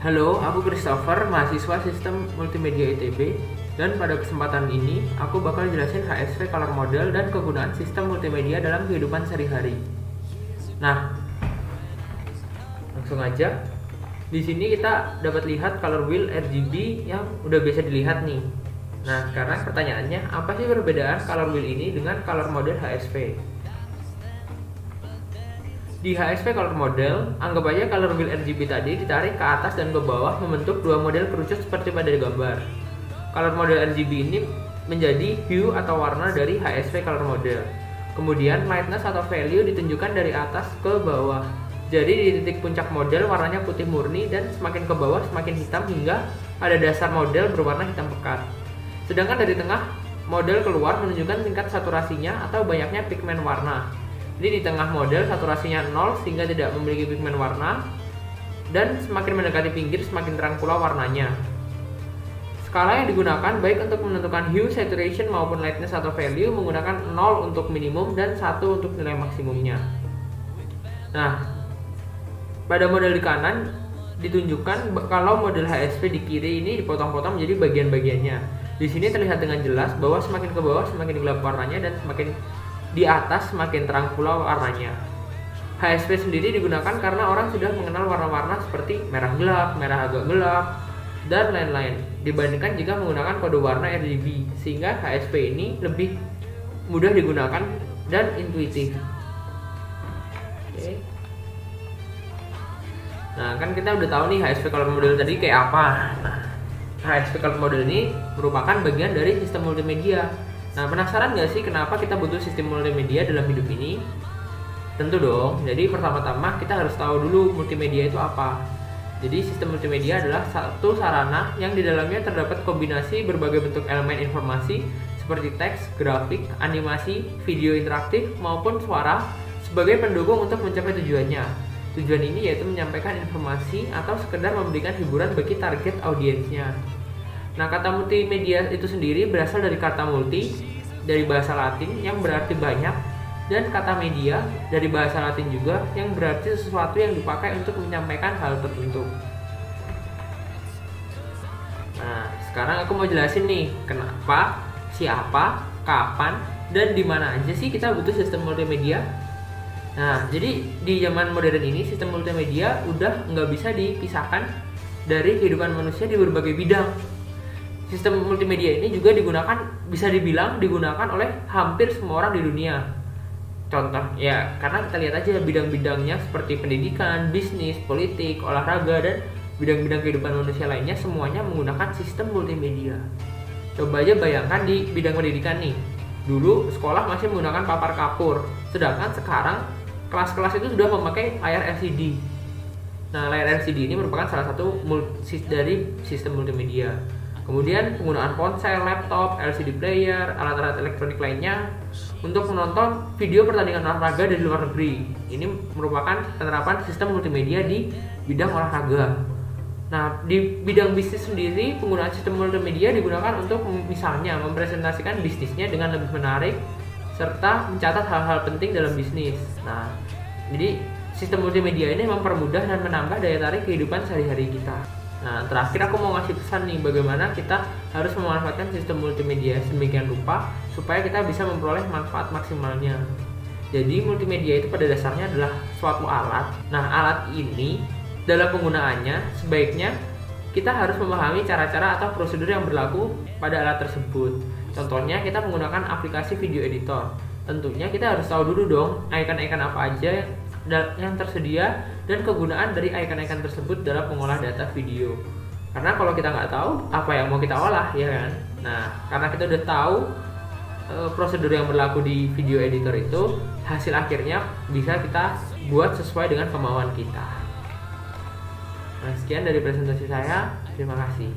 Halo, aku Christopher, mahasiswa Sistem Multimedia ITB. Dan pada kesempatan ini, aku bakal jelasin HSV Color Model dan kegunaan sistem multimedia dalam kehidupan sehari-hari. Nah, langsung aja. Di sini kita dapat lihat color wheel RGB yang udah biasa dilihat nih. Nah, sekarang pertanyaannya, apa sih perbedaan color wheel ini dengan color model HSV? Di HSV Color Model, anggap aja color wheel RGB tadi ditarik ke atas dan ke bawah membentuk dua model kerucut seperti pada gambar. Color model RGB ini menjadi hue atau warna dari HSV Color Model. Kemudian lightness atau value ditunjukkan dari atas ke bawah. Jadi di titik puncak model warnanya putih murni dan semakin ke bawah semakin hitam hingga pada dasar model berwarna hitam pekat. Sedangkan dari tengah model keluar menunjukkan tingkat saturasinya atau banyaknya pigmen warna. Jadi di tengah model saturasinya 0 sehingga tidak memiliki pigmen warna, dan semakin mendekati pinggir semakin terang pula warnanya. Skala yang digunakan baik untuk menentukan hue, saturation maupun lightness atau value menggunakan 0 untuk minimum dan 1 untuk nilai maksimumnya. Nah, pada model di kanan ditunjukkan kalau model HSV di kiri ini dipotong-potong menjadi bagian-bagiannya. Di sini terlihat dengan jelas bahwa semakin ke bawah semakin gelap warnanya dan semakin di atas semakin terang pula warnanya. HSV sendiri digunakan karena orang sudah mengenal warna-warna seperti merah gelap, merah agak gelap, dan lain-lain dibandingkan jika menggunakan kode warna RGB, sehingga HSV ini lebih mudah digunakan dan intuitif. Oke. Nah, kan kita udah tahu nih HSV Color Model tadi kayak apa. Nah, HSV Color Model ini merupakan bagian dari sistem multimedia. Nah, penasaran gak sih kenapa kita butuh sistem multimedia dalam hidup ini? Tentu dong. Jadi pertama-tama kita harus tahu dulu multimedia itu apa. Jadi sistem multimedia adalah satu sarana yang di dalamnya terdapat kombinasi berbagai bentuk elemen informasi seperti teks, grafik, animasi, video interaktif maupun suara sebagai pendukung untuk mencapai tujuannya. Tujuan ini yaitu menyampaikan informasi atau sekedar memberikan hiburan bagi target audiensnya. Nah, kata multimedia itu sendiri berasal dari kata multi, dari bahasa Latin yang berarti banyak, dan kata media dari bahasa Latin juga yang berarti sesuatu yang dipakai untuk menyampaikan hal tertentu. Nah, sekarang aku mau jelasin nih, kenapa, siapa, kapan, dan di mana aja sih kita butuh sistem multimedia. Nah, jadi di zaman modern ini sistem multimedia udah nggak bisa dipisahkan dari kehidupan manusia di berbagai bidang. Sistem multimedia ini juga bisa dibilang digunakan oleh hampir semua orang di dunia. Contoh, ya karena kita lihat aja bidang-bidangnya seperti pendidikan, bisnis, politik, olahraga, dan bidang-bidang kehidupan manusia lainnya semuanya menggunakan sistem multimedia. Coba aja bayangkan di bidang pendidikan nih. Dulu sekolah masih menggunakan papan kapur, sedangkan sekarang kelas-kelas itu sudah memakai layar LCD. Nah, layar LCD ini merupakan salah satu dari sistem multimedia. Kemudian penggunaan ponsel, laptop, LCD player, alat-alat elektronik lainnya untuk menonton video pertandingan olahraga dari luar negeri. Ini merupakan penerapan sistem multimedia di bidang olahraga. Nah, di bidang bisnis sendiri, penggunaan sistem multimedia digunakan untuk misalnya mempresentasikan bisnisnya dengan lebih menarik serta mencatat hal-hal penting dalam bisnis. Nah, jadi sistem multimedia ini mempermudah dan menambah daya tarik kehidupan sehari-hari kita. Nah, terakhir aku mau ngasih pesan nih, bagaimana kita harus memanfaatkan sistem multimedia sedemikian rupa supaya kita bisa memperoleh manfaat maksimalnya. Jadi multimedia itu pada dasarnya adalah suatu alat. Nah, alat ini dalam penggunaannya sebaiknya kita harus memahami cara-cara atau prosedur yang berlaku pada alat tersebut. Contohnya kita menggunakan aplikasi video editor. Tentunya kita harus tahu dulu dong icon-icon apa aja yang tersedia dan kegunaan dari icon-icon tersebut dalam mengolah data video. Karena kalau kita nggak tahu apa yang mau kita olah, ya kan? Nah, karena kita udah tahu prosedur yang berlaku di video editor itu, hasil akhirnya bisa kita buat sesuai dengan kemauan kita. Nah, sekian dari presentasi saya. Terima kasih.